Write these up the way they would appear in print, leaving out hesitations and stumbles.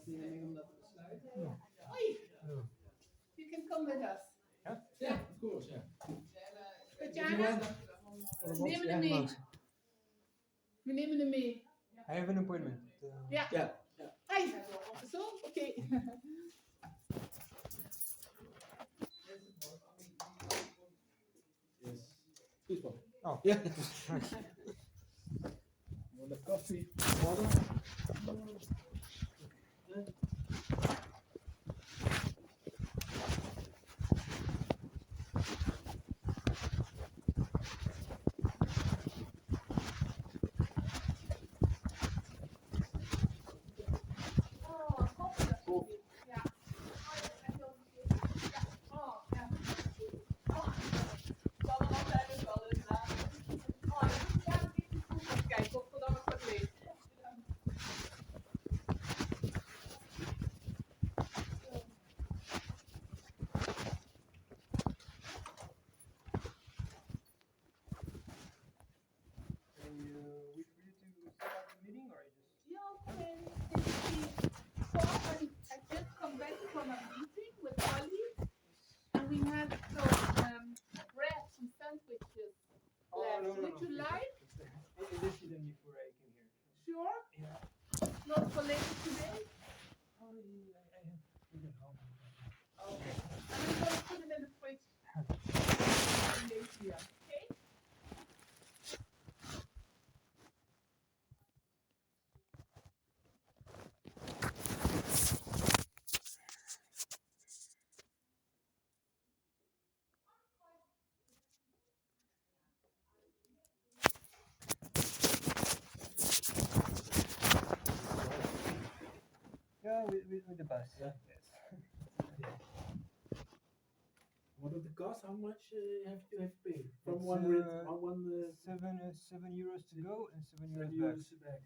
instemming om dat te besluiten. Ja. Hoi, Hello. you can come with us. Yeah, of course, yeah. Tatjana, we nemen hem mee. We nemen hem mee. I have an appointment. Ja. Yeah. Hi. Zo? Oké. Yes. This one. Oh. Yeah. Want a coffee? Water? Wait for you to start the meeting, or just? Yeah, okay. I just come back from a meeting with colleagues, and we had some bread, some sandwiches left. Would you like? I did see them before I came here. Sure. Yeah. Not for later today. I have food at home. Okay. And I'm gonna put it in the fridge. Later, okay? Yeah, with the bus. Yeah. Yes. What are the costs? How much have you paid? From It's, one €7 to go and €7 back.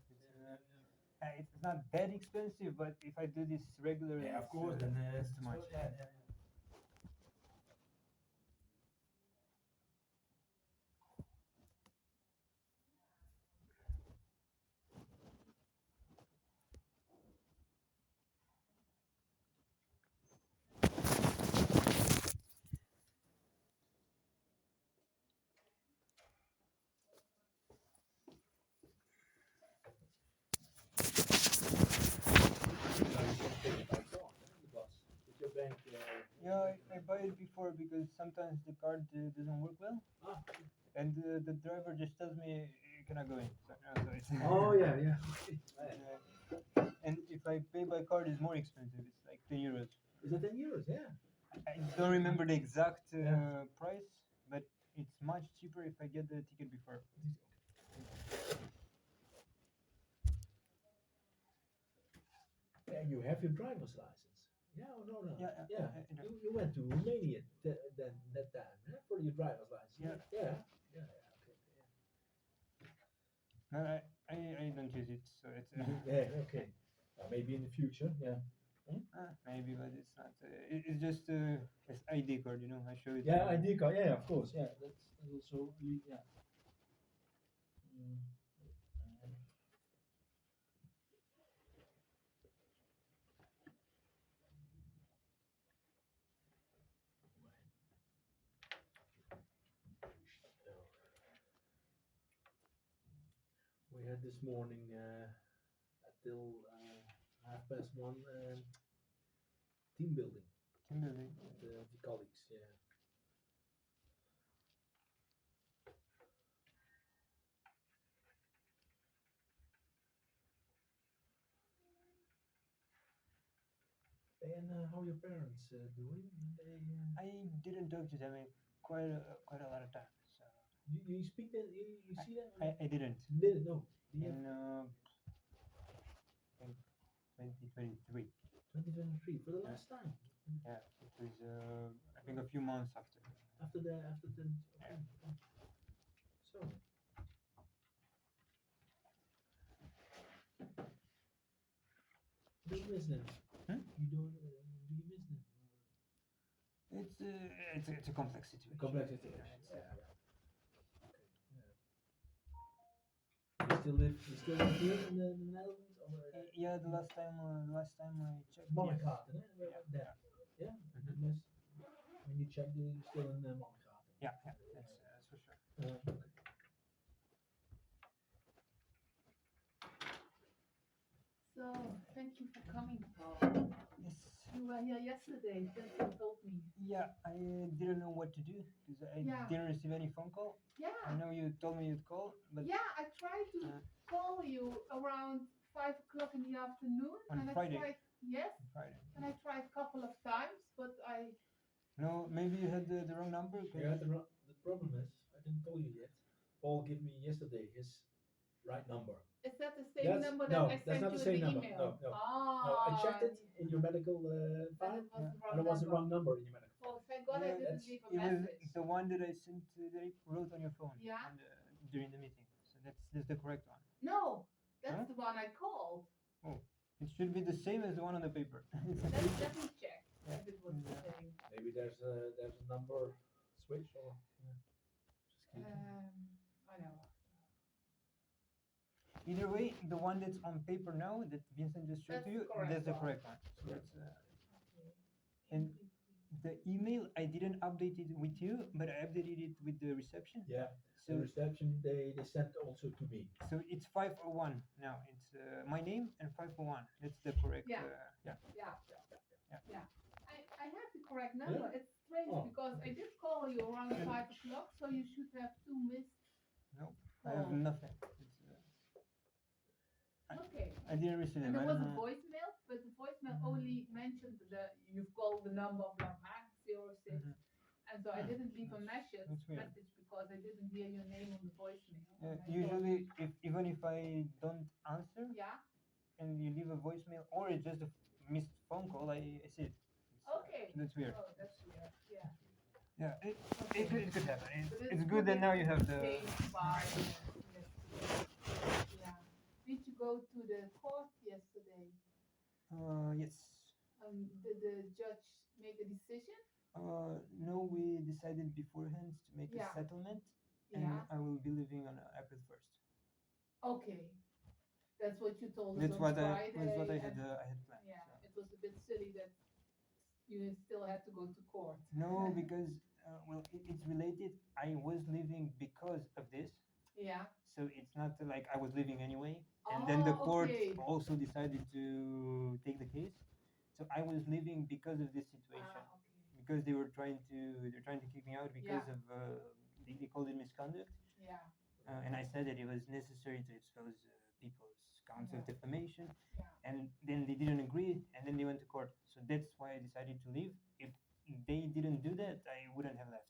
It's not that expensive, but if I do this regularly, Yeah, of course, then it's too much. Yeah. Your bank. Yeah, I buy it before because sometimes the card doesn't work well, and the driver just tells me you cannot go in. So it's Oh yeah. and if I pay by card, it's more expensive. It's like €10. Is that €10? Yeah. I don't remember the exact price, but it's much cheaper if I get the ticket before. And you have your driver's license. Yeah, or no. Yeah. You went to Romania that time, huh? For your driver's license. Yeah. Okay. No, I don't use it, so it's Yeah. Okay. Maybe in the future. Yeah. maybe, but it's not. It's just it's ID card, I show it. Yeah, ID card. Yeah, of course. Yeah, that's also yeah. We had this morning until 1:30 team building. Team building. The colleagues, yeah. And how are your parents doing? I didn't talk to them in quite a lot of time. So You speak that? You see that? I didn't. You didn't know. In 2023. 2023 for the last time. Yeah, it was I think a few months after. After the okay. So. Do you miss them? You don't? Do you miss them? It's a complex situation. Complex situation. Yeah. Okay. Yeah. You still live here in the Netherlands, or Yeah, the last time I checked. Mannengaten, hè? Yeah, That. Yeah? Mhm. Yes. When you check, you're still in Mannengaten. Yeah, that's for sure. Okay. So thank you for coming, Paul. Yes. You were here yesterday. That's what you told me. Yeah, I didn't know what to do because I Yeah. didn't receive any phone call. I Yeah. know you told me you'd call, but Yeah, I tried to uh, call you around 5 o'clock in the afternoon. On and Friday. I tried, yes, on Friday. and I tried a couple of times, but I. No, maybe you had the wrong number. 'Cause Yeah, the problem is, I didn't tell you yet. Paul gave me yesterday his right number. Is that the same number that no, I that's sent not you the in same the number. email? No. Ah, No, I checked it in your medical file, and it was the wrong and it was the number. wrong number in your medical file. Oh, thank God I Yeah, didn't leave a it was message. the one that I sent that I wrote on your phone. Yeah. on during the meeting. So that's the correct one. No, that's Huh? the one I called. Oh, it should be the same as the one on the paper. Let me check Yeah. if it was the Yeah. same. Maybe there's a number switch or. Yeah. Just keep I know. Either way, the one that's on paper now that Vincent just showed That's to you, the correct that's the one. correct one. So that's, Okay. And the email I didn't update it with you, but I updated it with the reception. Yeah. So The reception they sent also to me. so it's 501 now. It's my name and 501. That's the correct. Yeah. Yeah. Yeah. I have the correct number. Yeah? It's strange Oh, because I did call you around 5 o'clock, so you should have 2 missed. No, I have calls. nothing. Okay. I didn't receive And them. there I was don't a know. voicemail, but the voicemail only mentioned you've called the number blah blah 06. Mhm. And so I didn't leave a message That's weird. because I didn't hear your name on the voicemail. Yeah, And I thought, usually, even if I don't answer yeah. and you leave a voicemail or it's just a missed phone call, I see it. Okay. That's weird. Oh, that's weird. Yeah. Yeah, it could happen. But It's good that now you have the. changed by, yeah. Did you go to the court yesterday? Yes. Did the judge make a decision? No, we decided beforehand to make Yeah. a settlement, and Yeah. I will be leaving on April 1st. Okay. That's what you told us That's on what Friday. I had and- planned. Yeah, so. it was a bit silly that you still had to go to court. No, because well, it's related. I was leaving because of this, Yeah. so it's not like I was leaving anyway. And then the court okay. also decided to take the case. So I was leaving because of this situation. Okay. Because they're trying to kick me out because Yeah. of they called it misconduct. Yeah. And I said that it was necessary to expose people's counts of Yeah. defamation. Yeah. And then they didn't agree, and then they went to court. So that's why I decided to leave. If they didn't do that, I wouldn't have left.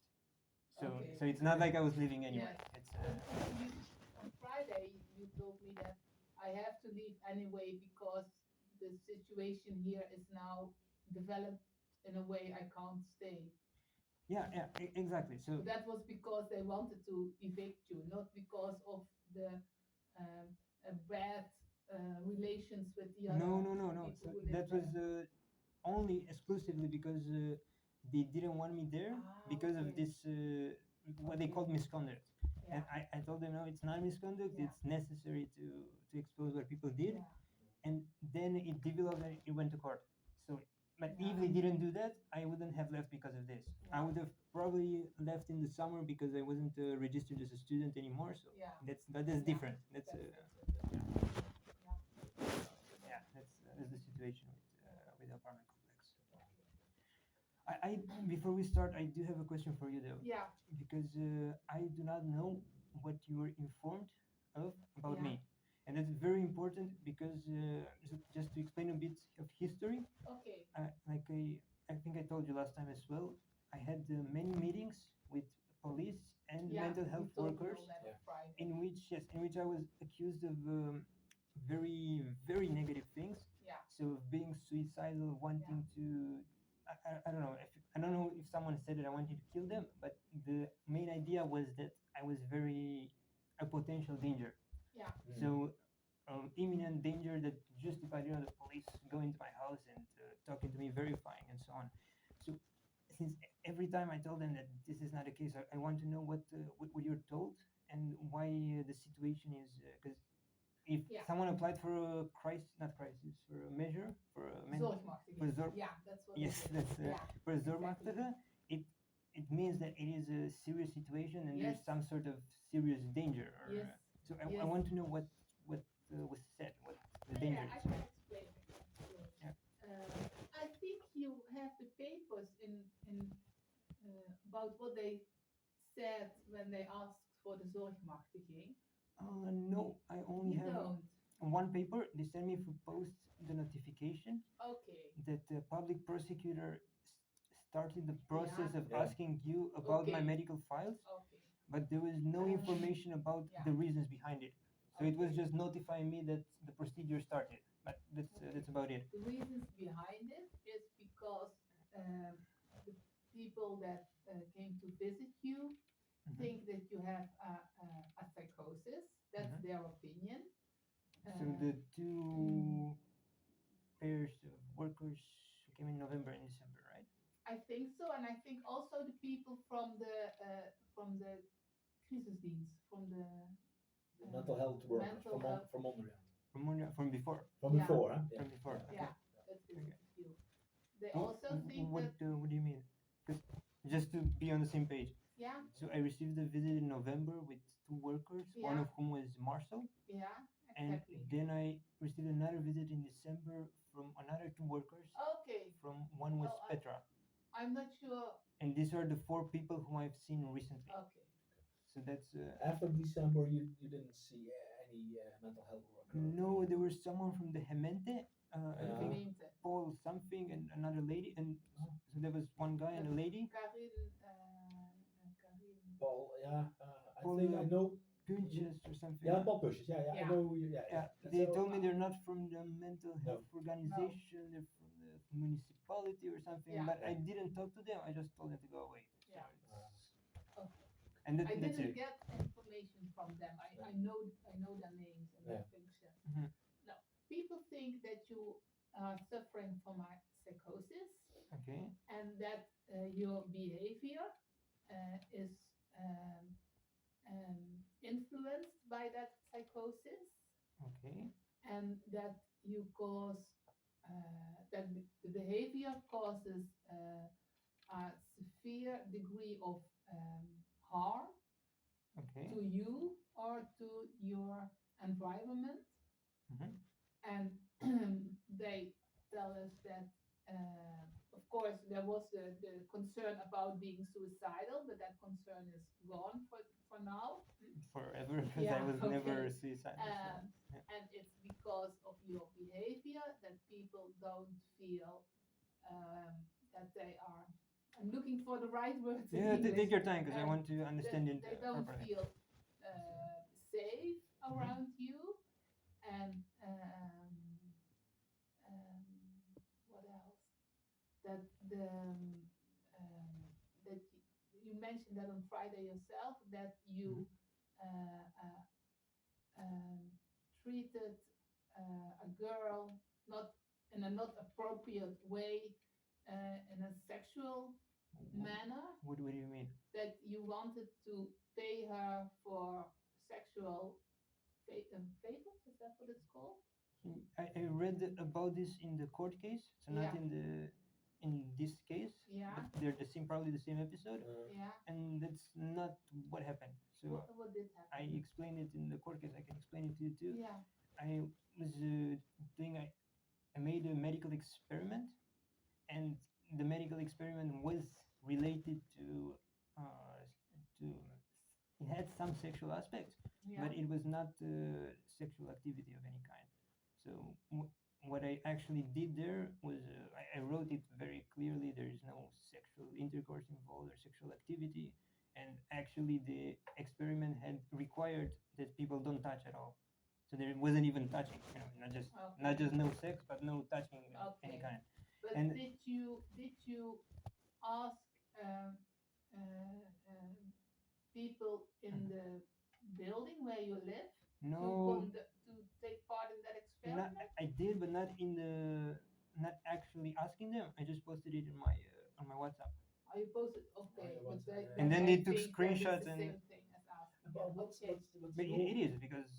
So Okay. so it's not like I was leaving anyway. Yes. It's On Friday, you told me that I have to leave anyway because the situation here is now developed in a way I can't stay. exactly. So But that was because they wanted to evict you, not because of the bad relations with the other no. people So who live that was there. only exclusively because they didn't want me there because of okay. this what they called misconduct. And Yeah. I told them no, it's not misconduct. Yeah. It's necessary to expose what people did. Yeah. And then it developed and it went to court. So, but if Yeah. they didn't do that, I wouldn't have left because of this. I Yeah. would have probably left in the summer because I wasn't registered as a student anymore. So Yeah. that is Yeah. different. That's Yeah. that's the situation with the apartment complex. I before we start, I do have a question for you though, Yeah. because I do not know what you were informed of about Yeah. me. And that's very important because just to explain a bit of history, Okay. like I think I told you last time as well, I had many meetings with police and Yeah. mental you health told me workers all that on Friday. in which I was accused of very, very negative things. Yeah. So being suicidal, wanting to, I don't know, I don't know if someone said that I wanted to kill them, but the main idea was that I was a potential danger. Yeah. So imminent danger that justified, the police going to my house and talking to me, verifying and so on. So since every time I tell them that this is not the case, I want to know what you're told and why the situation is, because if Yeah. someone applied for a not crisis, for a measure, for a for Zorgmachtiging. Yeah, that's what yes, it is. that's Yeah, for a exactly. zorgmachtige, it means that it is a serious situation and there's Yes. some sort of serious danger. Or, Yes. so I Yes. want to know what was said, what the danger Yeah, I is. can explain it. Yeah. I think you have the papers in about what they said when they asked for the zorgmachtiging. No, I only You have don't. one paper. They sent me for post the notification Okay. that the public prosecutor started the process of Yeah. asking you about my Okay. medical files, Okay. but there was no information about yeah. the reasons behind it. So it was Okay. just notifying me that the procedure started. But that's about it. The reasons behind it is because the people that came to visit you Mhm. think that you have a psychosis. That's Mhm. their opinion. So the two pairs of workers who came in November and December, right? I think so, and I think also the people from the crisisdienst, from the Mental health workers mental health. from Mondrian. From before. From Yeah. before, huh? From before. Yeah, Okay. that visited you. They Wh- also think what that what do you mean? 'Cause just to be on the same page. yeah, So I received a visit in November with two workers, one Yeah. of whom was Marcel, yeah, and exactly. then I received another visit in December from another two workers. Okay, From one was Well, Petra, I'm not sure. and these are the four people whom I've seen recently. Okay, So that's After December, you didn't see any mental health worker. no, there was someone from the Gemeente, I Yeah. think gemeente. Paul something, and another lady, and Oh. so there was one guy and a lady. Karin. Paul, yeah, I Paul, think I know. Punches or something. Yeah, Paul Pushes. Yeah, I Yeah. know. Who you- Yeah, That's they a- told me they're not from the mental No. health organization, they're from the municipality or something, Yeah. but I didn't talk to them, I just told them to go away. So Yeah. it's- Okay. and I that's didn't it. get information from them. I know their names and their Yeah. function. Mhm. No, people think that you are suffering from a psychosis Okay, and that your behavior is influenced by that psychosis, okay, and that you cause that the behavior causes a severe degree of harm okay. to you or to your environment. Mhm. And they tell us that, of course, there was the concern about being suicidal, but that concern is gone for now. Forever, because I Yeah, was never okay. suicidal. Um, So, yeah. And it's because of your behavior that people don't feel that they are. I'm looking for the right words. in Yeah, English. take your time because I Um, want to understand it They don't properly. feel safe around you, and what else? That that you mentioned that on Friday yourself, that you treated a girl not in a not appropriate way, in a sexual manner, What do you mean? that you wanted to pay her for sexual favors, is that what it's called? I read about this in the court case, so not Yeah. in this case. Yeah. But they're probably the same episode, Yeah. and that's not what happened. So What did happen? I explained it in the court case. I can explain it to you too. Yeah. I was doing I made a medical experiment, and the medical experiment was related to it had some sexual aspects, Yeah. but it was not sexual activity of any kind. So what I actually did there was I wrote it very clearly. There is no sexual intercourse involved or sexual activity, and actually the experiment had required that people don't touch at all. So there wasn't even touching, not just no sex, but no touching of any Okay. kind. But And- did you ask people in the building where you live No, to take part in that not, experiment? I did, but not actually asking them. I just posted it on my WhatsApp. Are you posted? Okay, your but WhatsApp, And then I they took think that is screenshots the and- same thing as asking. But them. what's Okay. what's But your, it is because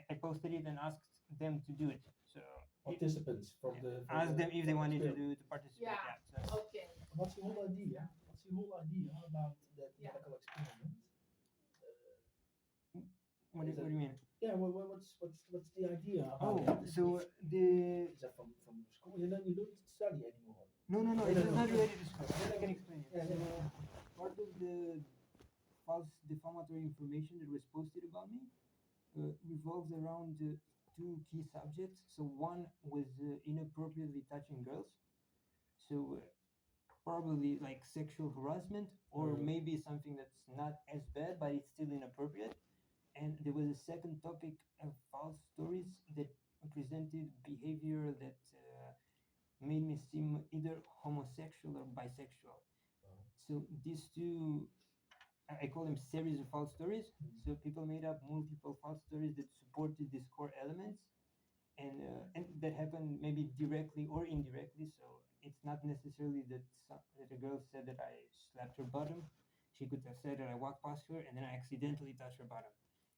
I posted it and asked them to do it. So Participants from yeah, the ask them if they wanted to experiment. participate. Yeah. Yeah. So, Okay. What's the whole idea? What's the whole idea about that Yeah. medical experiment? what Is do that- you mean? Yeah, what's the idea Oh, about it? so the Is that from school? You don't study anymore. no, No, it's no, not no. related to school. I can explain it. Yeah, So, yeah. part of the false defamatory information that was posted about me revolves around two key subjects. So one was inappropriately touching girls. So probably like sexual harassment, or Mhm. maybe something that's not as bad, but it's still inappropriate. And there was a second topic of false stories that presented behavior that made me seem either homosexual or bisexual. Uh-huh. So these two, I call them series of false stories. Mhm. So people made up multiple false stories that supported these core elements, and that happened maybe directly or indirectly. So it's not necessarily that that a girl said that I slapped her bottom. She could have said that I walked past her and then I accidentally touched her bottom,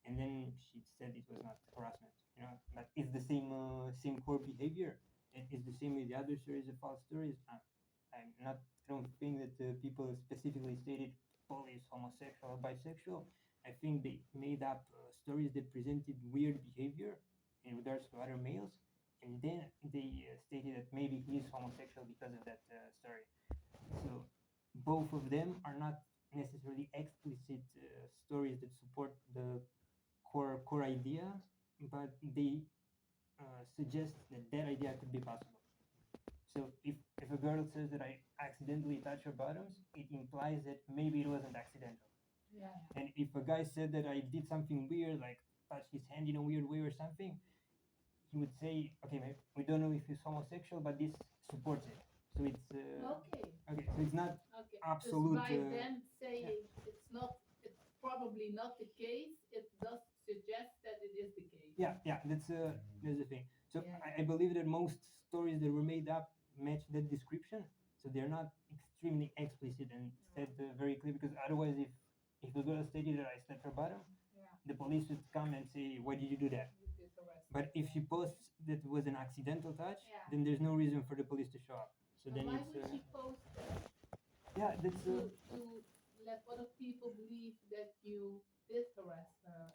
and then she said it was not harassment. But it's the same core behavior. And it's the same with the other series of false stories. I'm not I don't think that people specifically stated Paul is homosexual or bisexual. I think they made up stories that presented weird behavior in regards to other males, and then they stated that maybe he is homosexual because of that story. So both of them are not necessarily explicit stories that support the core idea, but they suggest that that idea could be possible. So if a girl says that I accidentally touched her bottoms, it implies that maybe it wasn't accidental. Yeah. And if a guy said that I did something weird, like touch his hand in a weird way or something, he would say, okay, we don't know if he's homosexual, but this supports it. So it's Okay. okay. So it's not Okay. absolute. Just by them saying it's probably not the case, it does suggest that it is the case. Yeah. That's the thing. So Yeah. I believe that most stories that were made up match that description. So they're not extremely explicit and said very clear. Because otherwise, if the girl stated that I slapped her bottom, Yeah. the police would come and say, why did you do that? You did arrest But them. if she posts that it was an accidental touch, Yeah. then there's no reason for the police to show up. So But then why it's would she post that? yeah, that's To let other people believe that you did harass her.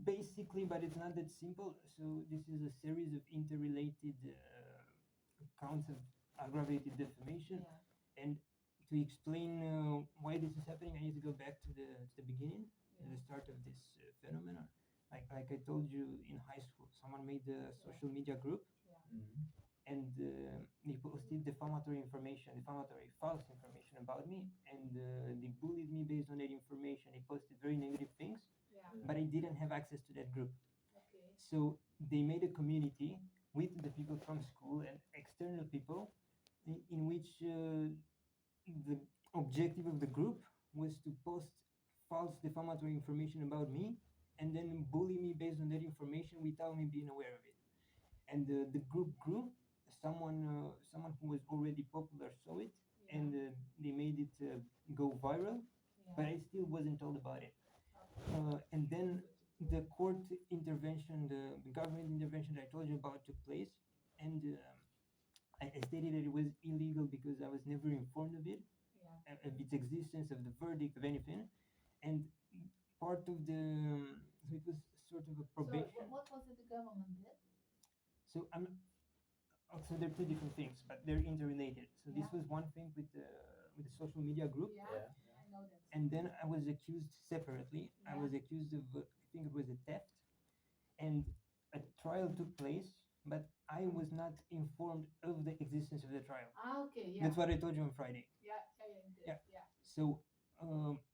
basically, but it's not that simple. So this is a series of interrelated counts of aggravated defamation, Yeah. and to explain why this is happening, I need to go back to the beginning, to the start of this phenomenon. Like I told you, in high school, someone made a social media group, Mhm. and they posted defamatory false information about me, and they bullied me based on that information. They posted very negative things, Yeah. but I didn't have access to that group. Okay. So they made a community with the people from school and external people, in which the objective of the group was to post false defamatory information about me and then bully me based on that information without me being aware of it. And the group grew. Someone who was already popular saw it, Yeah. and they made it go viral, but Yeah. I still wasn't told about it. Okay. And then the court intervention, the government intervention that I told you about took place, and I stated that it was illegal because I was never informed of it, Yeah. of its existence, of the verdict, of anything. And part of the so it was sort of a So probation. what was it the government did? So so they're two different things, but they're interrelated. So this Yeah. was one thing with the social media group, Yeah. Yeah. I know that. and then I was accused separately. I Yeah. was accused of I think it was a theft, and a trial took place, but I was not informed of the existence of the trial. Okay. Yeah. That's what I told you on Friday. Yeah. Yeah. Yeah. Yeah. So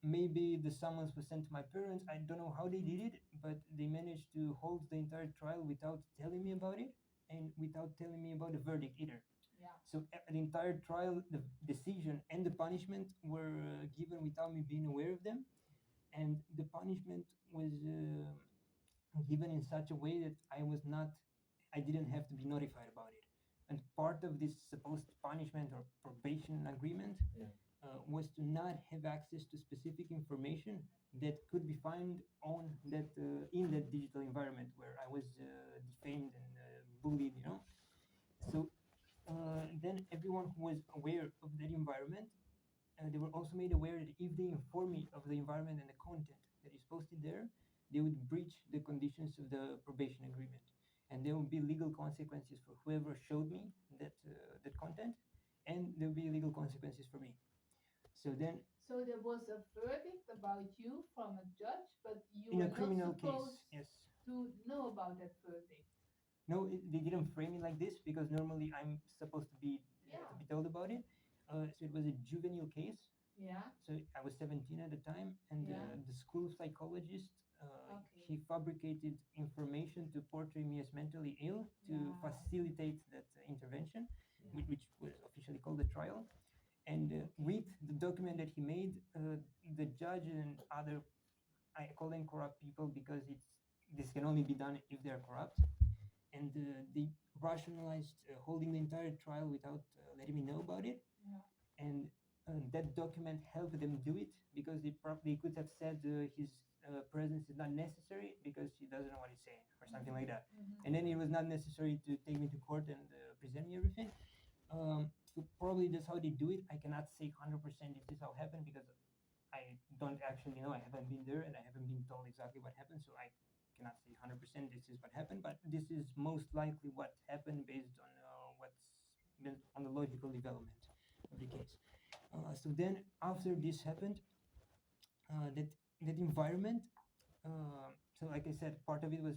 maybe the summons was sent to my parents. I don't know how they did it, but they managed to hold the entire trial without telling me about it and without telling me about the verdict either. Yeah. So the entire trial, the decision and the punishment were given without me being aware of them, and the punishment was given in such a way that I didn't have to be notified about it. And part of this supposed punishment or probation agreement Yeah. was to not have access to specific information that could be found on that in that digital environment where I was defamed and bullied, you know. So then everyone who was aware of that environment, they were also made aware that if they inform me of the environment and the content that is posted there, they would breach the conditions of the probation agreement, and there would be legal consequences for whoever showed me that content, and there would be legal consequences for me. So then, So there was a verdict about you from a judge, but you in were a not criminal supposed case, yes. to know about that verdict. No, they didn't frame it like this because normally I'm supposed to be Yeah. told about it. So it was a juvenile case. Yeah. So I was 17 at the time, and Yeah. the school psychologist, Okay. he fabricated information to portray me as mentally ill to Yeah. facilitate that intervention, Yeah. which was officially called the trial. And with the document that he made, the judge and other, I call them corrupt people because this can only be done if they are corrupt, and they rationalized holding the entire trial without letting me know about it. Yeah. And that document helped them do it because they probably could have said his presence is not necessary because he doesn't know what he's saying or something like that. Mhm. And then it was not necessary to take me to court and present me everything. So probably that's how they do it. I cannot say 100% if this how happened because I don't actually know. I haven't been there and I haven't been told exactly what happened. So I cannot say 100% this is what happened, but this is most likely what happened based on what's been on the logical development of the case. So then after this happened, that environment. So like I said, part of it was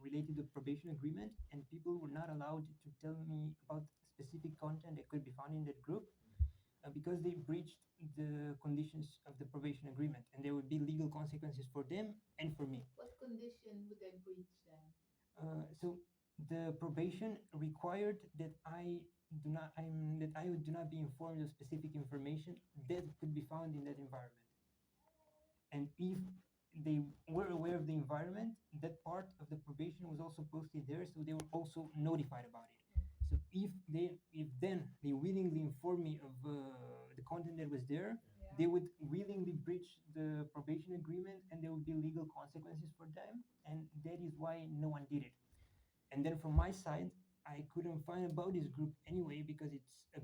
related to probation agreement, and people were not allowed to tell me about specific content that could be found in that group because they breached the conditions of the probation agreement, and there would be legal consequences for them and for me. What condition would they breach then? So the probation required that I do not be informed of specific information that could be found in that environment. And if they were aware of the environment, that part of the probation was also posted there, so they were also notified about it. So if then they willingly inform me of the content that was there, Yeah. they would willingly breach the probation agreement, and there would be legal consequences for them, and that is why no one did it. And then from my side, I couldn't find about this group anyway because it's a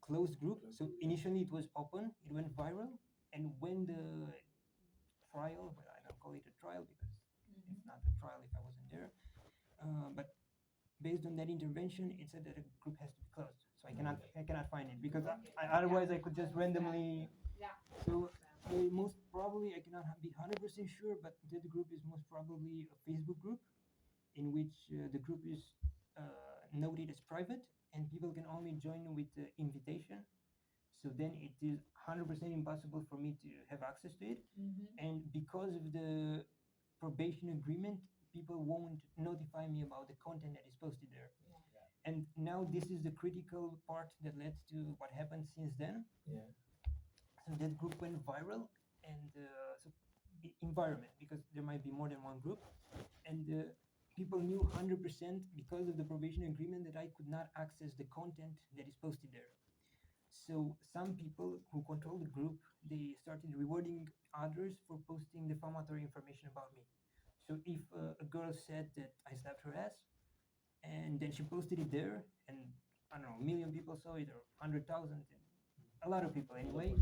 closed group. So initially it was open, it went viral, and when the trial, well, I don't call it a trial because it's not a trial if I wasn't there, but based on that intervention, it said that a group has to be closed. So I cannot find it because otherwise I could just randomly. Yeah. So most probably I cannot be 100% sure, but that group is most probably a Facebook group in which the group is noted as private and people can only join with the invitation. So then it is 100% impossible for me to have access to it. Mhm. And because of the probation agreement, people won't notify me about the content that is posted there. Yeah. And now this is the critical part that led to what happened since then. Yeah. So that group went viral, and so the environment, because there might be more than one group, and people knew 100% because of the probation agreement that I could not access the content that is posted there. So some people who control the group, they started rewarding others for posting defamatory information about me. So if a girl said that I slapped her ass, and then she posted it there, and I don't know, a million people saw it, or 100,000, a lot of people anyway,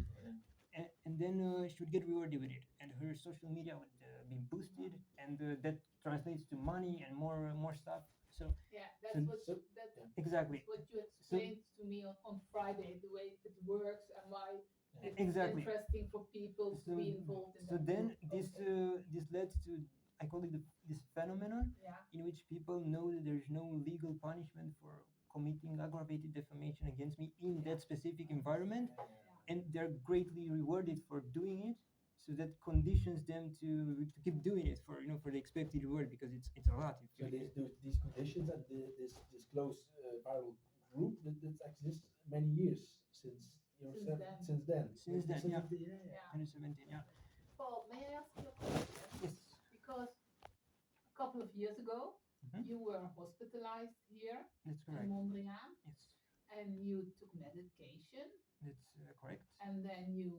and then she would get rewarded with it, and her social media would be boosted, and that translates to money and more stuff. So Yeah, So- that's exactly, what you explained to me on Friday, the way it works and why it's exactly. interesting for people to be involved in So that then group. this Okay. this led to, I call it this phenomenon Yeah. in which people know that there's no legal punishment for committing aggravated defamation against me in that specific environment, and they're greatly rewarded for doing it. So that conditions them to keep doing it for for the expected reward because it's a lot. So these conditions and this close viral group that exists many years since Since then. since then. Since then, yeah. 2017, yeah. Yeah. 2017, yeah. Paul, may I ask you a question? Yes. Because a couple of years ago, Mhm. you were hospitalized here That's in correct. Mondriaan, Yes. and then you took medication, That's correct. and then you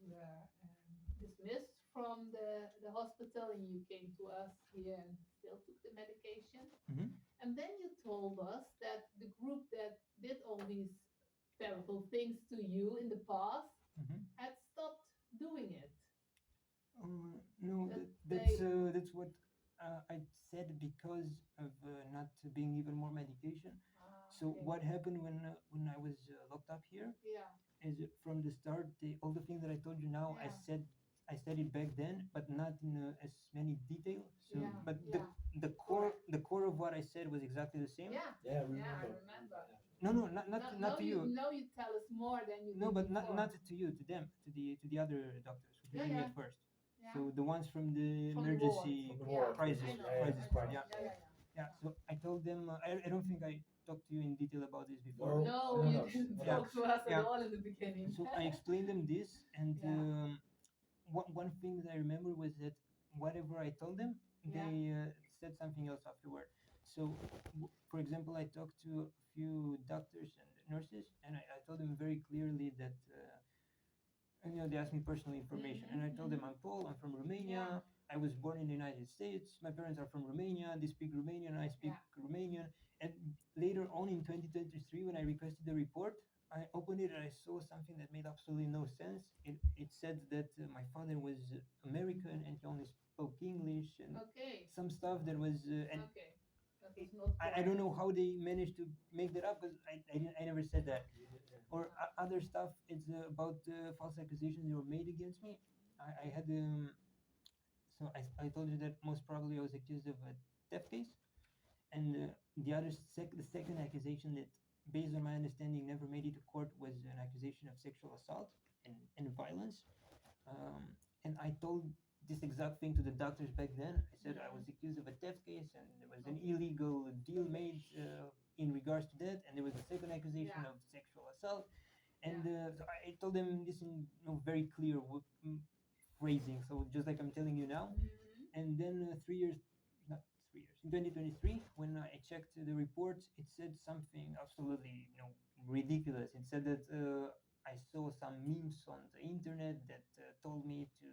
were dismissed from the hospital, and you came to us here and still took the medication. Mhm. And then you told us that the group that did all these terrible things to you in the past Mhm. had stopped doing it. No, That that's what I said because of not being given more medication. So Okay. what happened when I was locked up here Yeah, is from the start, all the things that I told you now, Yeah. I said it back then, but not in as many detail. So, Yeah, but yeah. core the core of what I said was exactly the same. yeah, Yeah, I yeah, I remember. remember. No, no, not Now to you. now you tell us more than you No, did but before. not to you, to them, to the other doctors who treated me Yeah. at first. Yeah. So the ones from the From the emergency From the Yeah, war. crisis, I know, crisis I know. part. Yeah, Yeah. yeah. So I told them. I don't think I talked to you in detail about this before. No, No, no, you no, didn't no, talk to us at Yeah. all in the beginning. So I explained them this, and Yeah. one thing that I remember was that whatever I told them, Yeah. they said something else afterward. So, for example, I talked to a few doctors and nurses, and I told them very clearly that. And, they asked me personal information, and I told them I'm Paul, I'm from Romania, Yeah. I was born in the United States, my parents are from Romania, they speak Romanian, I speak Romanian. And later on in 2023, when I requested the report, I opened it and I saw something that made absolutely no sense. It said that my father was American and he only spoke English and Okay. some stuff that was and Okay. That was not I don't know correct. how they managed to make that up because I never said that. Or other stuff. It's about false accusations that were made against me. I had so I told you that most probably I was accused of a theft case, and the second accusation that, based on my understanding, never made it to court was an accusation of sexual assault and violence. Um, and I told this exact thing to the doctors back then. I said I was accused of a theft case, and there was an illegal deal made in regards to that, and there was a second accusation Yeah. of sexual assault. And so I told them this in very clear phrasing, so just like I'm telling you now. Mhm. And then 3 years, not 3 years, in 2023, when I checked the reports, it said something absolutely, ridiculous. It said that I saw some memes on the internet that told me to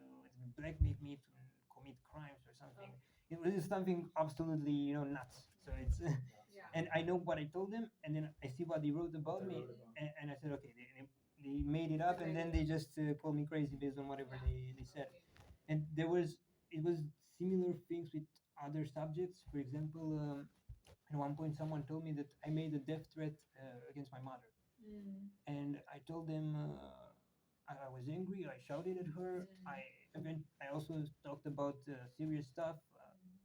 blackmail me to commit crimes or something. It was just something absolutely, nuts. So it's Yeah. and I know what I told them, and then I see what they wrote about me, and I said, okay, they made it up, and then they just called me crazy based on whatever they said. And it was similar things with other subjects. For example, at one point, someone told me that I made a death threat against my mother, Mm. and I told them I was angry. I shouted at her. I also talked about serious stuff,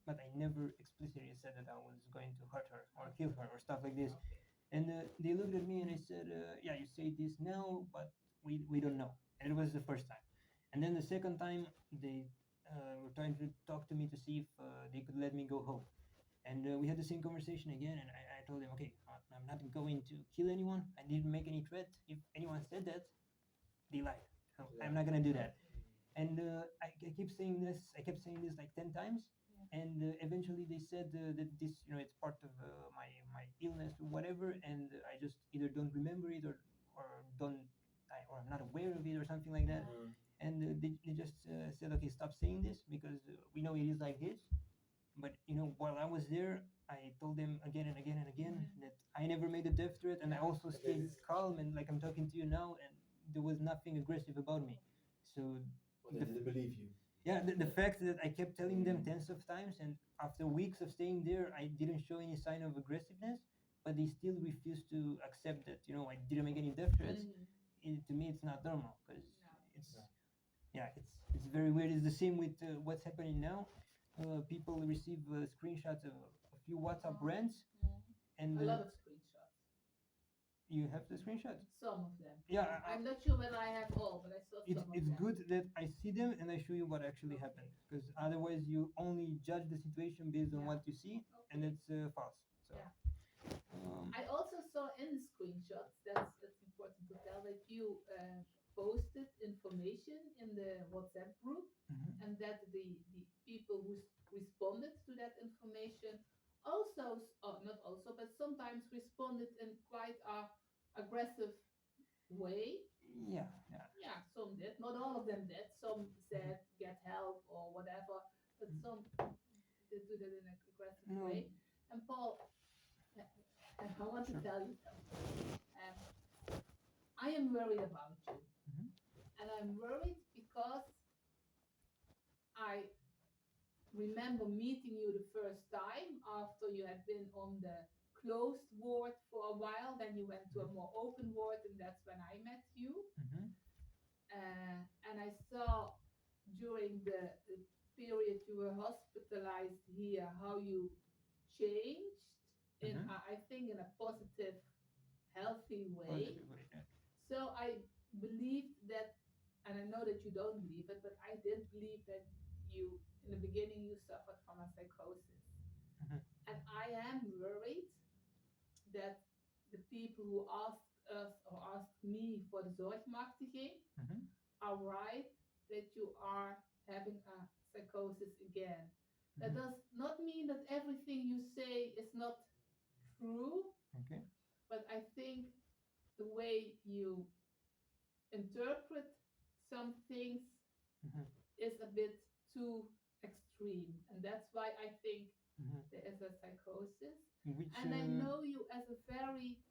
but I never explicitly said that I was going to hurt her or kill her or stuff like this. Okay. And they looked at me and they said, "Yeah, you say this now, but we don't know." And it was the first time. And then the second time, they were trying to talk to me to see if they could let me go home. And we had the same conversation again, and I told them, okay, I'm not going to kill anyone. I didn't make any threat. If anyone said that, they lied. So I'm not gonna do that. And I keep saying this. I kept saying this like 10 times, and eventually they said that this, it's part of my illness or whatever, and I just either don't remember it or don't, or I'm not aware of it or something like that. And they just said, okay, stop saying this because we know it is like this. But while I was there, I told them again and again and again that I never made a death threat, and I also stayed calm and like I'm talking to you now, and there was nothing aggressive about me. So Well, they didn't believe you. yeah, the fact that I kept telling them tens of times, and after weeks of staying there, I didn't show any sign of aggressiveness, but they still refused to accept that I didn't make any death threats. To me, it's not normal because it's yeah, it's very weird. It's the same with what's happening now. People receive screenshots of a few WhatsApp rants, and A lot of screenshots. you have the screenshots. Some of them. Yeah, I'm not sure whether I have all, but I saw some of it's them. good that I see them and I show you what actually happened, because otherwise you only judge the situation based on what you see, and it's false. So I also saw in the screenshots, that's important to tell, that you posted information in the WhatsApp group, and that the people who responded to that information also, not also, but sometimes responded in quite a aggressive way. Yeah, yeah. Yeah, some did. Not all of them did. Some said get help or whatever, but some did do that in an aggressive No. way. And Paul, I want to Sure. tell you something. I am worried about you, Mhm. and I'm worried because I remember meeting you the first time after you had been on the closed ward for a while. Then you went to a more open ward, and that's when I met you. Mhm. And I saw during the period you were hospitalized here how you changed in, Mhm. I think, in a positive, healthy way. Positive way, yeah. So I believed that, and I know that you don't believe it, but I did believe that you, in the beginning, you suffered from a psychosis. Mhm. And I am worried that the people who asked us or asked me for the zorgmachtiging Mhm. are right that you are having a psychosis again. That Mhm. does not mean that everything you say is not true, Okay. but I think the way you interpret some things Mhm. is a bit too extreme. And that's why I think Mhm. there is a psychosis. Which And I know you as a very,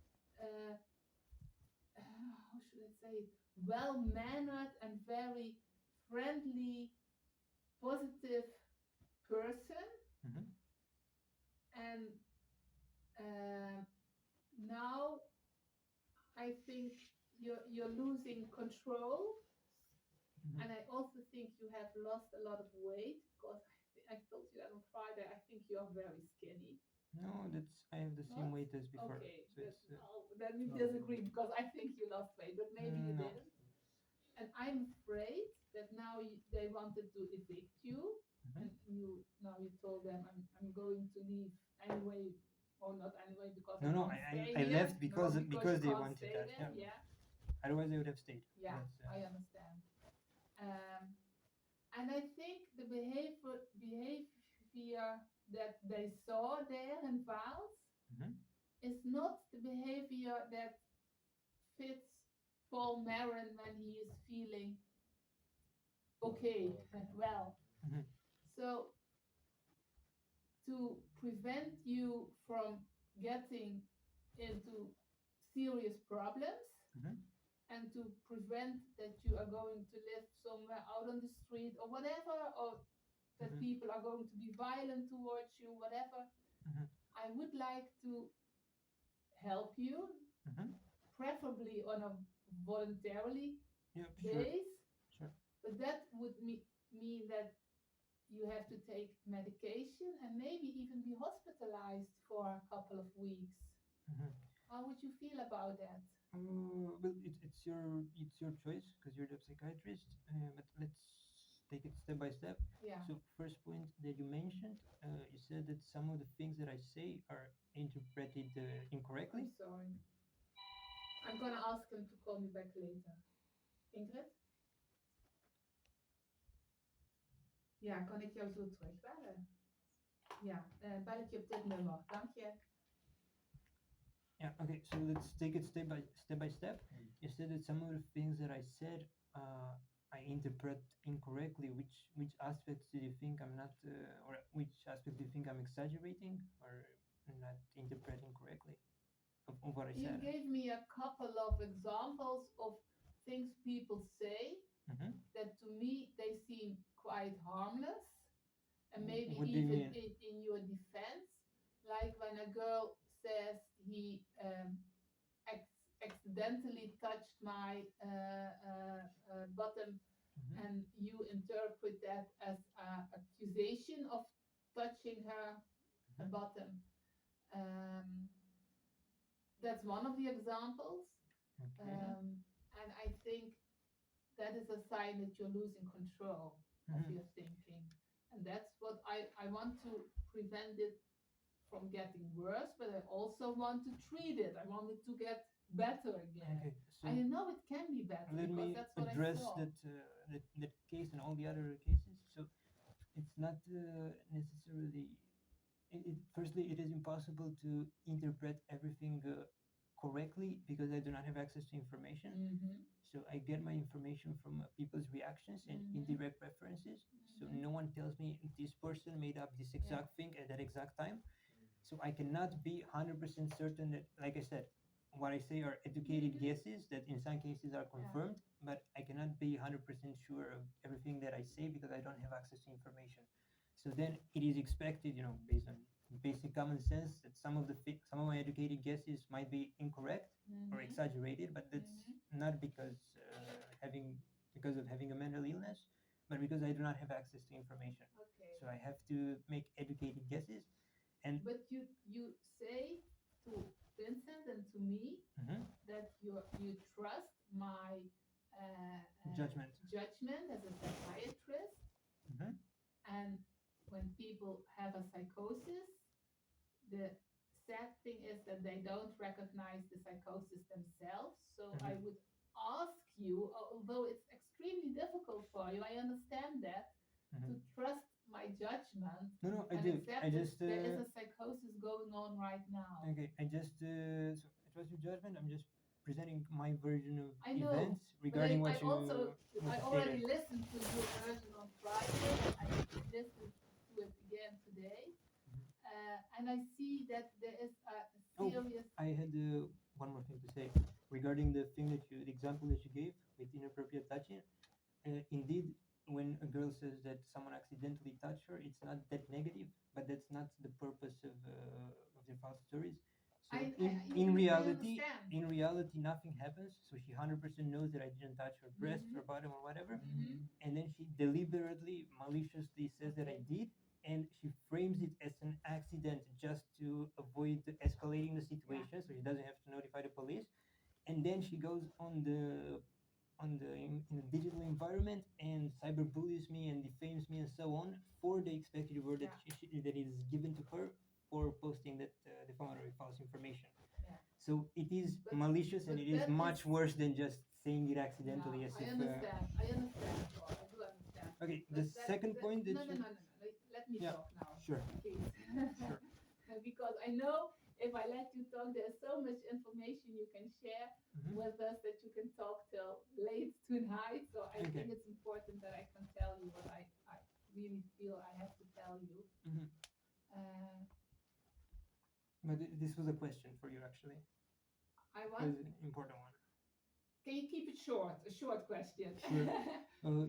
how should I say it, well mannered and very friendly, positive person. Mhm. And now I think you're losing control. Mhm. And I also think you have lost a lot of weight because I told you that on Friday. I think you are very skinny. No, that's I have the same Not? weight as before. Okay, So it's then we No. disagree because I think you lost weight, but maybe you no. didn't. And I'm afraid that now they wanted to evict you, Mhm. and you told them I'm going to leave anyway, or not anyway because I No, can't stay I here. left because No, because you they can't wanted stay that. there. Yeah. Yeah, Otherwise, they would have stayed. yeah, That's, I understand. And I think the behavior that they saw there in Vals Mhm. is not the behavior that fits Paul Marin when he is feeling okay, well. Mhm. So to prevent you from getting into serious problems Mhm. and to prevent that you are going to live somewhere out on the street or whatever, or that Mhm. people are going to be violent towards you, whatever, Mhm. I would like to help you, Mhm. preferably on a voluntarily Yep. Sure. base, Sure. but that would mean that you have to take medication and maybe even be hospitalized for a couple of weeks. Mhm. How would you feel about that? Well, it's your choice because you're the psychiatrist. But let's take it step by step. Yeah, So first point that you mentioned, you said that some of the things that I say are interpreted incorrectly. I'm sorry. I'm gonna ask him to call me back later. Ingrid? Ja, kan ik jou zo terugbellen? Ja, bel ik je op dit nummer. Dank je. Yeah. Okay. So let's take it step by step. You said that some of the things that I said, I interpret incorrectly. Which aspects do you think I'm not, or which aspect do you think I'm exaggerating or not interpreting correctly of what I You said? gave me a couple of examples of things people say Mhm. that to me they seem quite harmless, and maybe What do you even mean? in your defense, like when a girl says he accidentally touched my bottom, Mhm. and you interpret that as an accusation of touching her Mhm. bottom. Um, that's one of the examples. Okay. And I think that is a sign that you're losing control of Mhm. your thinking. And that's what I want to prevent it from getting worse, but I also want to treat it. I want it to get better again. Okay. So I know it can be better let because me that's what I address saw. that case and all the other cases. So it's not necessarily Firstly, it is impossible to interpret everything correctly because I do not have access to information. Mm-hmm. So I get my information from people's reactions and indirect references. So no one tells me this person made up this exact thing at that exact time. So I cannot be 100% certain that, like I said, what I say are educated guesses that in some cases are confirmed, but I cannot be 100% sure of everything that I say because I don't have access to information. So then it is expected, based on basic common sense, that some of my educated guesses might be incorrect or exaggerated, but that's not because of having a mental illness, but because I do not have access to information. Okay. So I have to make educated guesses. And But you say to Vincent and to me that you trust my judgment. as a psychiatrist, and when people have a psychosis, the sad thing is that they don't recognize the psychosis themselves. So I would ask you, although it's extremely difficult for you, I understand that, to trust my judgment. No, I and do. accept I that just there is a psychosis going on right now. okay. I just so I trust your judgment. I'm just presenting my version of I know, events but regarding I what you I already listened to your version on Friday. I listened to it again today, and I see that there is a serious. I had one more thing to say regarding the example that you gave with inappropriate touching. Indeed, when a girl says that someone accidentally touched her, it's not that negative, but that's not the purpose of their false stories. So in reality, nothing happens. So she 100% knows that I didn't touch her breast or bottom or whatever, and then she deliberately, maliciously says that I did, and she frames it as an accident just to avoid escalating the situation, so she doesn't have to notify the police. And then she goes in a digital environment and cyberbullies me and defames me and so on for the expected reward that is given to her for posting that defamatory false information. So it is malicious, and it is much worse than just saying it accidentally. I understand. I understand. I do understand. Okay, the second point that no. Let me talk now. Sure. Please. Sure. Because I know if I let you talk, there's so much information you can share with us that you can talk till late tonight. So I think it's important that I can tell you what I really feel I have to tell you. But this was a question for you, actually. I want an important one. Can you keep it short? A short question. Sure.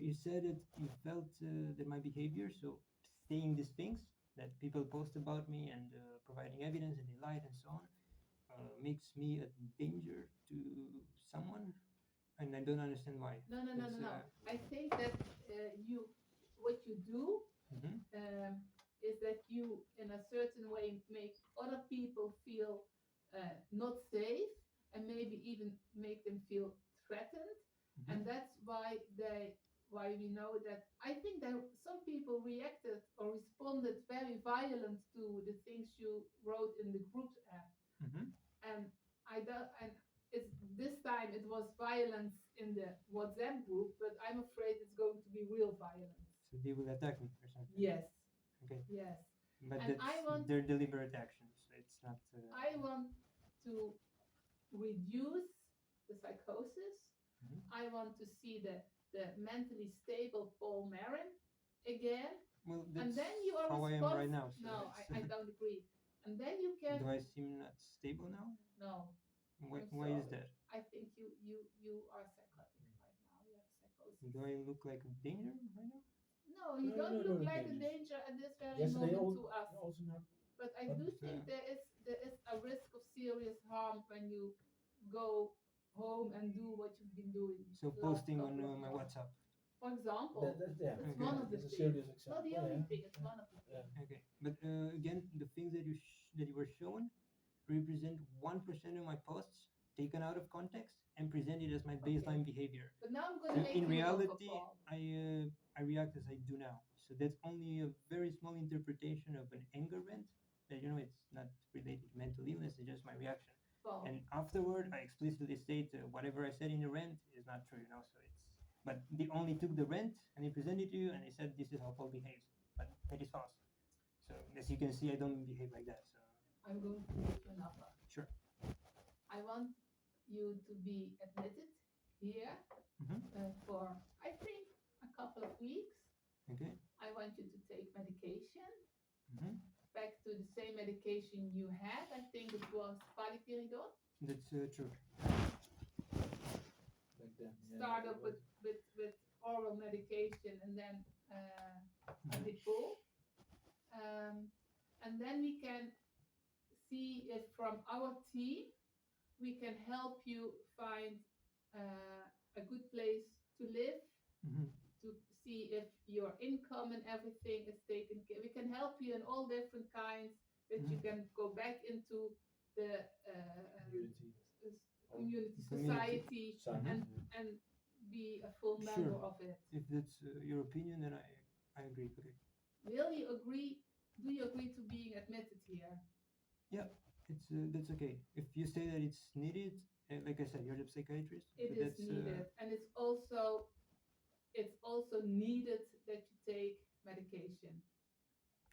You said that you felt that my behavior, so saying these things that people post about me and providing evidence and they lied and so on, makes me a danger to someone, and I don't understand why. No. I think that what you do is that you, in a certain way, make other people feel not safe, and maybe even make them feel threatened, and that's why we know that. I think that some people reacted or responded very violent to the things you wrote in the group app, and I don't. And it's this time it was violence in the WhatsApp group, but I'm afraid it's going to be real violence. So they will attack me or something. Yes. Okay. Yes. But And that's their deliberate actions. It's not. I want to reduce the psychosis. I want to see the mentally stable Paul Marin again. Well, that's and then you are how I am right now. So no, I don't agree. And then you can. Do I seem not stable now? No. Why is that? I think you are psychotic right now. You have psychosis. Do I look like a danger right now? No, you don't look like a danger at this very moment to us. But I do think there is a risk of serious harm when you go home and do what you've been doing. So posting on my WhatsApp. For example, that's one of the that's a things. serious example. Not the only thing. It's one of the things. Okay, but again, the things that you were shown represent 1% of my posts taken out of context and presented as my baseline behavior. But now I'm going to make in you reality, I react as I do now. So that's only a very small interpretation of an anger rant. That it's not related to mental illness. It's just my reaction. And afterward, I explicitly state whatever I said in the rant is not true. So it's. But they only took the rant and they presented it to you and they said this is how Paul behaves. But that is false. So as you can see, I don't behave like that. So I'm going to give you an offer. sure. I want you to be admitted here Mhm. for, I think, a couple of weeks. Okay. I want you to take medication, Mhm. back to the same medication you had. I think it was fabricated. That's true. Back then. Start Yeah, up with oral medication and then a depot. And then we can see if from our team we can help you find a good place to live, Mhm. to see if your income and everything is taken care. We can help you in all different kinds that you can go back into the community. community, Community. society, Sign, and be a full Sure. member of it. If that's your opinion, then I agree. Okay. Will you agree? Do you agree to being admitted here? Yeah, it's that's okay. If you say that it's needed, like I said, you're the psychiatrist. It so is that's, needed, and it's also needed that you take medication.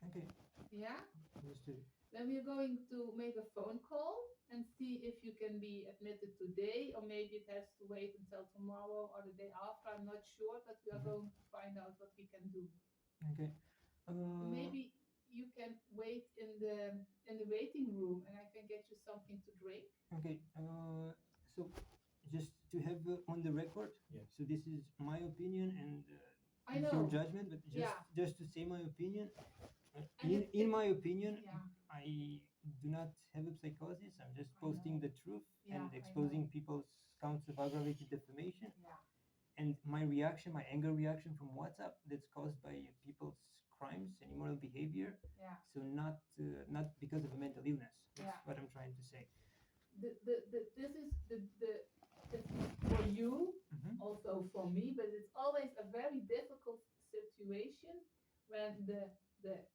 Okay. Yeah. Understood. Then we're going to make a phone call and see if you can be admitted today, or maybe it has to wait until tomorrow or the day after. I'm not sure, but we are Mhm. going to find out what we can do. Okay. Maybe you can wait in the waiting room, and I can get you something to drink. Okay. So just to have on the record. Yes. So this is my opinion and I it's your know. judgment, but just to say my opinion. And In my opinion, Yeah. I do not have a psychosis. I'm just I posting know. the truth Yeah, and I exposing people's counts of aggravated defamation. Yeah. And my reaction, my anger reaction from WhatsApp, that's caused by people's crimes and immoral behavior. Yeah. So not because of a mental illness. That's Yeah. what I'm trying to say. This is it's for you, Mhm. also for me, but it's always a very difficult situation when the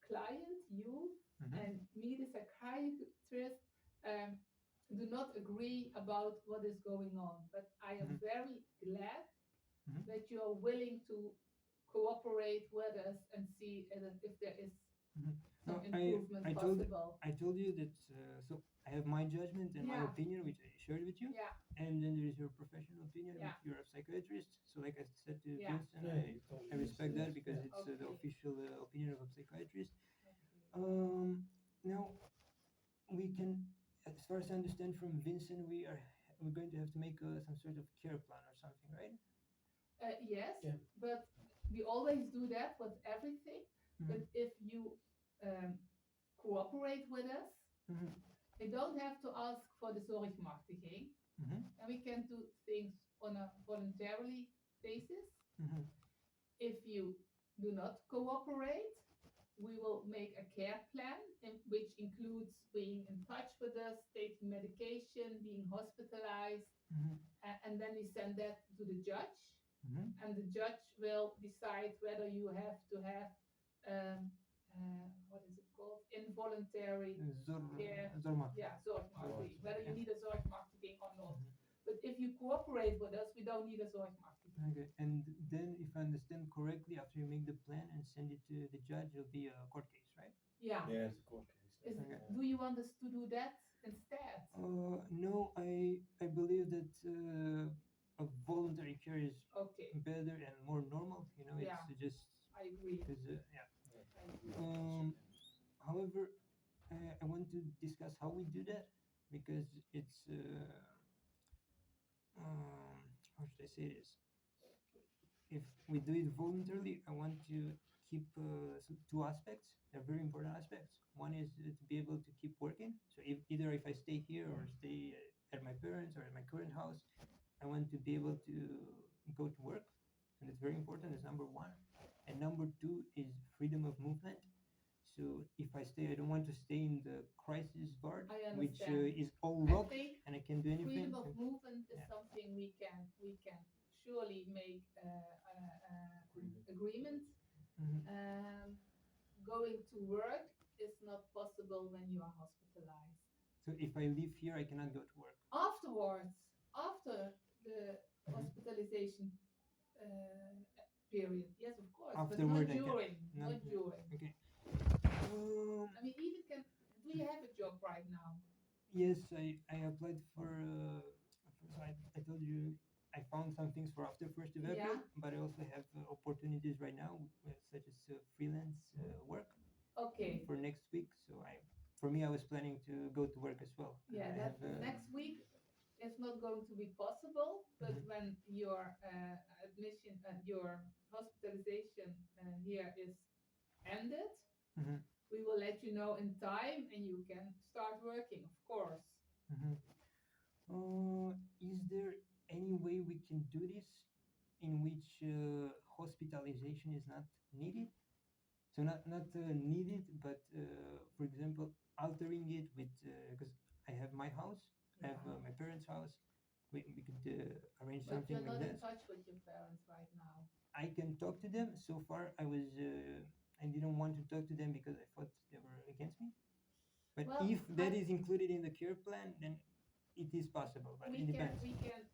client, you, Mhm. and me, the psychiatrist, do not agree about what is going on. But I am Mhm. very glad Mhm. that you are willing to cooperate with us and see if there is Mhm. some No, improvement I possible. told you that. So I have my judgment and my Yeah. opinion, which I shared with you. Yeah. And then there is your professional opinion, Yeah. which you're a psychiatrist. So like I said to Yeah. Vincent, Yeah, you told I me respect this, that because yeah. it's the Okay. official opinion of a psychiatrist. Okay. Now we can, as far as I understand from Vincent, we're going to have to make some sort of care plan or something, right? Yes, Yeah. but we always do that with everything. But Mhm. if you cooperate with us, Mhm. you don't have to ask for the zorgmachtiging, Mhm. and we can do things on a voluntarily basis. Mhm. If you do not cooperate, we will make a care plan, which includes being in touch with us, taking medication, being hospitalized, Mhm. and then we send that to the judge. Mhm. And the judge will decide whether you have to have what is it called, involuntary care. Zorma. Yeah, zorgmachtiging, whether you Yeah. need a zorgmachtiging or not. Mhm. But if you cooperate with us, we don't need a zorgmachtiging. Okay, and then if I understand correctly, after you make the plan and send it to the judge, it'll be a court case, right? Yeah. Yeah, it's a court case. Okay. Do you want us to do that instead? No, I believe that a voluntary care is Okay, better and more normal. You know, Yeah. it's just I agree. because Yeah. I agree. However, I want to discuss how we do that because it's how should I say this? If we do it voluntarily, I want to keep two aspects. They're very important aspects. One is to be able to keep working. So either if I stay here or stay at my parents or at my current house, I want to be able to go to work, and it's very important. It's number one. And number two is freedom of movement. So if I stay, I don't want to stay in the crisis guard, I which understand. is all I locked think and I can do anything. freedom of movement is Yeah. something we can surely make agreement. Mhm. Going to work is not possible when you are hospitalized. So if I live here, I cannot go to work. Afterwards, after the Mhm. hospitalization period, yes, of course, Afterward, I but can. not during. Okay. I mean, even can. Do you have a job right now? Yes, I applied for. So I told you I found some things for after 1st of April, Yeah. but I also have opportunities right now, such as freelance work Okay. for next week. So for me, I was planning to go to work as well. Yeah, I that have, next week is not going to be possible, but Mhm. when your admission and your hospitalization here is ended, Mhm. we will let you know in time and you can start working, of course. Mhm. Is there any way we can do this in which hospitalization is not needed? So not needed, but for example, altering it with because I have my house, I have Yeah. my parents' house. We could arrange But something you're like not in this. touch with your parents right now. I can talk to them. So far, I didn't want to talk to them because I thought they were against me. But Well, if that is included in the care plan, then it is possible. But it depends. we can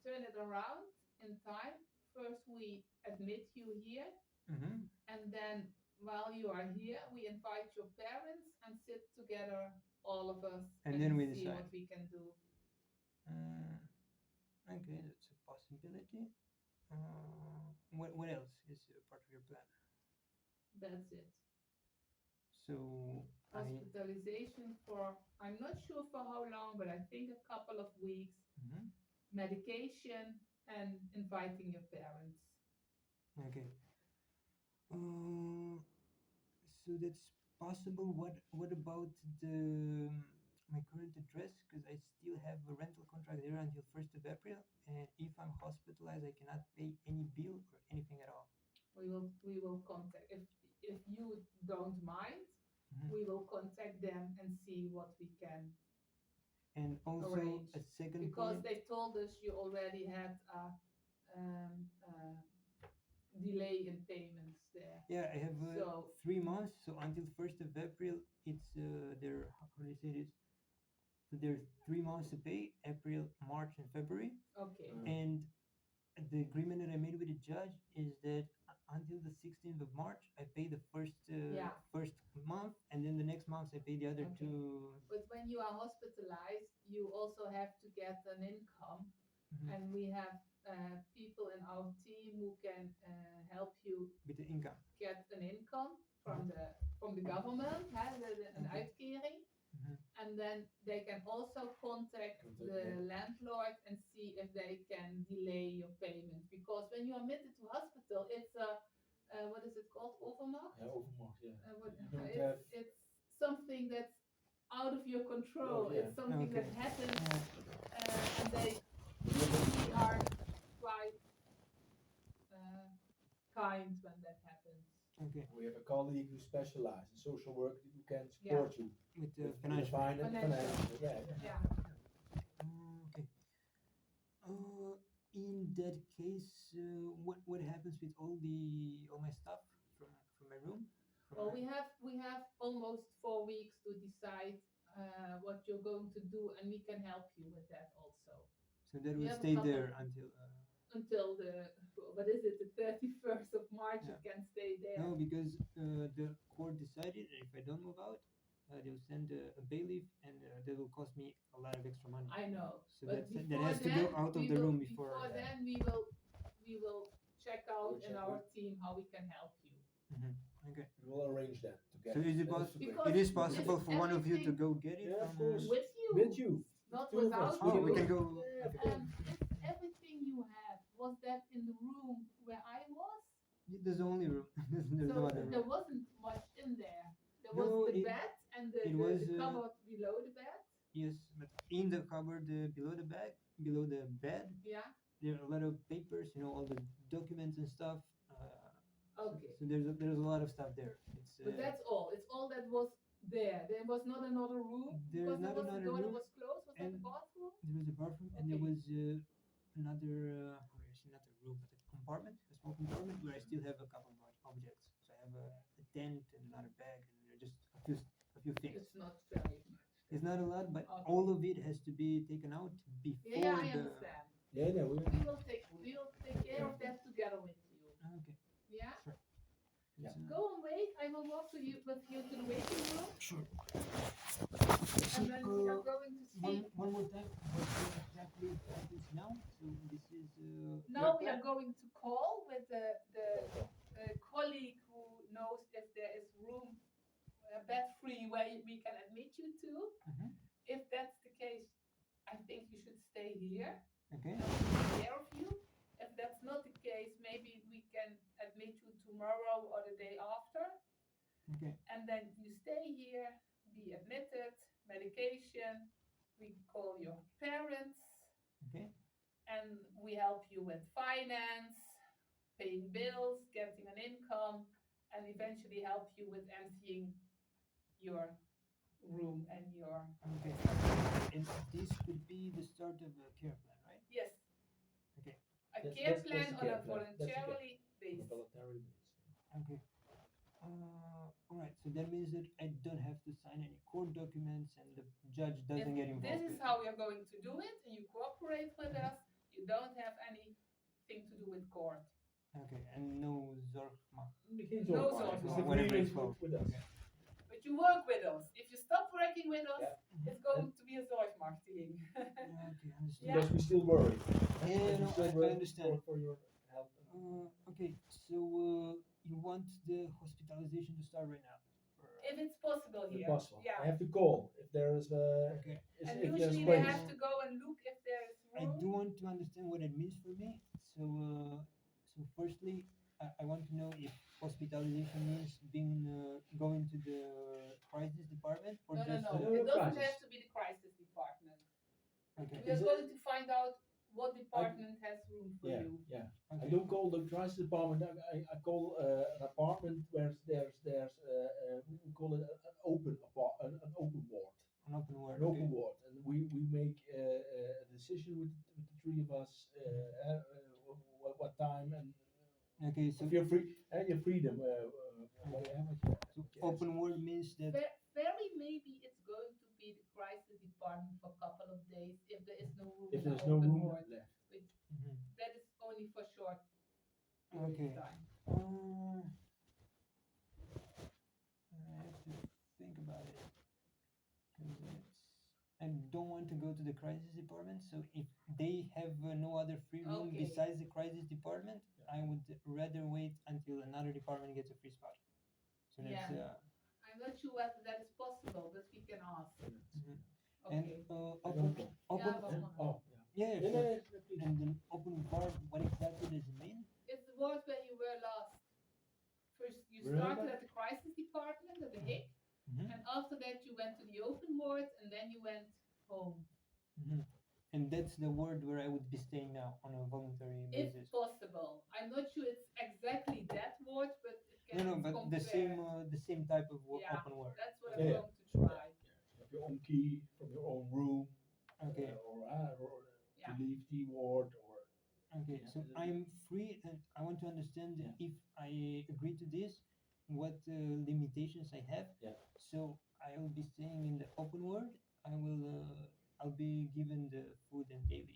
turn it around in time. First, we admit you here, Hmm. and then while you are here, we invite your parents and sit together, all of us, And then we see decide. what we can do. Okay, that's a possibility. What else is part of your plan? That's it. So I. Hospitalization for, I'm not sure for how long, but I think a couple of weeks, Mhm. medication, and inviting your parents. Okay. Uh, so that's possible. What about the my current address? Because I still have a rental contract there until 1st of April, and if I'm hospitalized, I cannot pay any bill or anything at all. We will contact, if you don't mind, Mhm. we will contact them and see what we can And also arrange. a second Because point. they told us you already had a delay in payments there. Yeah, I have So 3 months. So until 1st of April, it's their how do you say this? So there's 3 months to pay: April, March, and February. okay, And the agreement that I made with the judge is that until the 16th of March, I pay the Yeah. first month, and then the next month I pay the other Okay. two. but when you are hospitalized, you also have to get an income, Mhm. and we have people in our team who can help you With the income. get an income from the government, an Okay. uitkering. Mhm. And then they can also contact the landlord and see if they can delay your payment. Because when you're admitted to hospital, it's a, what is it called? Overmacht? Yeah, overmark, yeah. What, You don't have. it's something that's out of your control. Oh, yeah. It's something Okay. that happens, Yeah. and they usually are quite kind when that happens. Okay. We have a colleague who specializes in social work who can Yeah. support you With the with financial. Financial. Yeah. Yeah. Okay. In that case, what happens with all my stuff from my room? Well, we have almost 4 weeks to decide what you're going to do, and we can help you with that also. So that we will have a stay couple- there until. Until what is it, the 31st of March? Yeah. It can stay there. No, because the court decided that if I don't move out, they'll send a bailiff, and that will cost me a lot of extra money. I know, So but that before has to then, go out of we the will- room before. Before then, we will check out We'll in check our with- team how we can help you. Mhm. Okay. We will arrange that together. So is it That is possible? Because It is this possible is for one of you to everything- go get it. Yeah, of from, course. With you, With you. not Two of us. without Oh, you. we can go. Yeah, of Okay. course. If everything you have was that in the room where I was, There's only room. There's so no other there room. wasn't much in there. There No, was the it- bed and it was, the cupboard below the bed. Yes, but in the cupboard below below the bed, Yeah. there are a lot of papers. All the documents and stuff. Okay. So there's a lot of stuff there. It's. But that's all. It's all that was there. There was not another room. There's Because there not was the another door that room, was closed. Was that and the bathroom? There was a bathroom, and there Okay. was another, how do I say, not a room, but a compartment, a small compartment where I still have a couple of objects. So I have a tent and another bag, and just a few things. It's not very much. It's not a lot, but Okay. all of it has to be taken out before Yeah, I the. understand. Yeah, no, We will take care of that together with you. Okay, Yeah. sure. Yeah. Go and wait. I will walk with you to the waiting room, Sure. and then we are going to see. One more time. What exactly happens now? So this is. Now we are going to call with the colleague who knows if there is room, bed free, where we can admit you to. Mhm. If that's the case, I think you should stay here. Okay. And we'll take care of you. If that's not the case, maybe we can admit you tomorrow or the day after. Okay. And then you stay here, be admitted, medication. We call your parents, Okay. and we help you with finance, paying bills, getting an income, and eventually help you with emptying your room and your. Okay. And this could be the start of a care plan, right? Yes. Okay. A That's- care that's plan a on care a plan. That's a care- voluntarily On a basis. voluntary basis. Okay. All right. So that means that I don't have to sign any court documents, and the judge doesn't get involved. This is with how we are going to do it, and you cooperate with us. You don't have anything to do with court. Okay. And no zorgmacht. No It's zorgmacht. Whatever it's agreement called. with us. Okay. But you work with us. If you stop working with us, Yeah. it's going to be a zorgmachtiging. Yeah, okay. Understood. Yeah. Because we still worry. Yeah, We no, still I worry understand. For your health. Okay. So you want the hospitalization to start right now? If it's possible If here. possible. I Yeah. have to call if there is Okay. And if there's usually they space. have to go and look if there is I room. do want to understand what it means for me. So firstly, I want to know if hospitalization means going to the crisis department or No, no, just no. No, It no, doesn't crisis. have to be the crisis department. okay. We are Is it- going to find out what department has room for Yeah, you. yeah. I Okay. don't call the crisis department. I call an apartment where there's we call it an open an open ward. An open word. An open Okay. ward, and we make a decision with the three of us. What time and Okay. So if you're free, your freedom. so open word means that. Very maybe it's going to be the crisis department for a couple of days if there is no room If in there's the no open room ward. left. Mhm. That is only for short period Okay. of time. I have to think about it. 'Cause I don't want to go to the crisis department. So if they have no other free room Okay. besides the crisis department, I would rather wait until another department gets a free spot. So that's Yeah. I'm not sure whether that is possible, but we can ask. mhm. Okay. And I open, don't know. open, Yeah, Yeah? Oh, yeah, yeah. sure. Please. And then open bar, what exactly does it mean? It's the ward where you were last. First, you Remember? started at the crisis department at the Hague, Mhm. and after that you went to the open ward, and then you went home. Mhm. And that's the word where I would be staying now on a voluntary If basis. possible. I'm not sure it's exactly that word, but it can No, but the same type of Yeah. open word. That's what Yeah. I'm going to try. You have your own key from your own room. Okay. Or Yeah. to leave the ward or. Okay, so Yeah. I'm free, and I want to understand Yeah. if I agree to this, what limitations I have. Yeah. So I'll be staying in the open world. I'll be given the food and daily.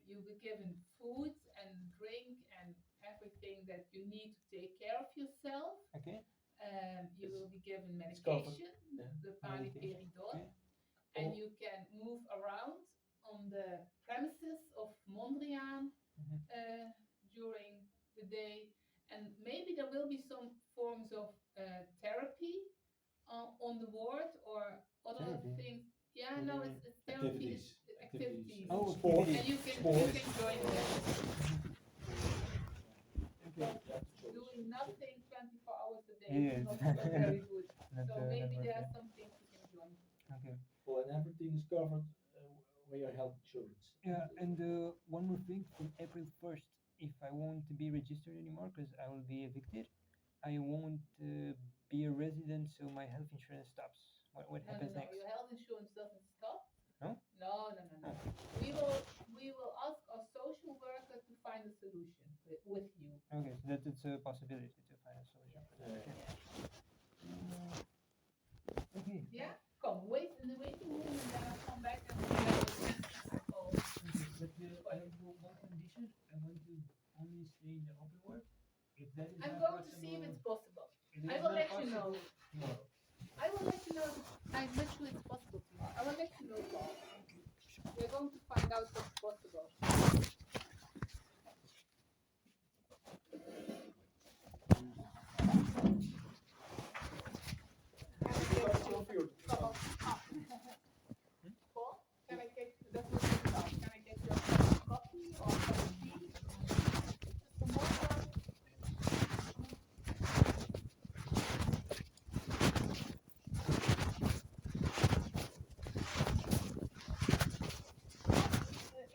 You'll be given food and drink and everything that you need to take care of yourself. Okay. You will be given It's covered. medication, Yeah. the Medication, fabricated, okay. and you can move around on the premises of Mondrian Mhm. during the day, and maybe there will be some forms of therapy on the ward or other Therapy? things. Yeah, What no, do you it's therapy. Activities. Activities. Oh, Sport. And you can Sports. join them. Okay. Doing nothing 24 hours a day Yeah, is not it's- very good. Not, So not maybe there working. are some things you can join. Okay. Well, and everything is covered with your health insurance. Yeah, and one more thing, from April 1st, if I won't be registered anymore because I will be evicted, I won't be a resident, so my health insurance stops. What No, happens next? Your health insurance doesn't stop. No? No. We will ask our social worker to find a solution with you. Okay, so that it's a possibility to find a solution for that. Okay. Okay. Yeah? Come, wait in the waiting room and then I'll come back and oh, But I have one condition. I want to only stay in the open world. If that is I'm not going to see if possible- it's possible. going to find out what's possible. Paul, can I get that was your stuff. Can I get your coffee or tea? Some water?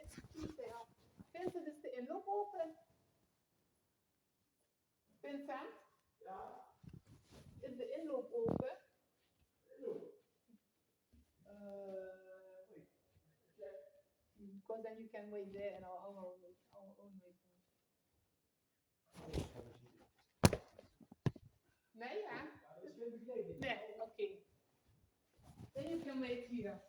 It's Tuesday. Vincent, is de inloop open? Vincent? Is de inloop open? Because then you can wait there and I'll wait. I'll wait. Nee, ja? Nee, oké. Then you can wait here.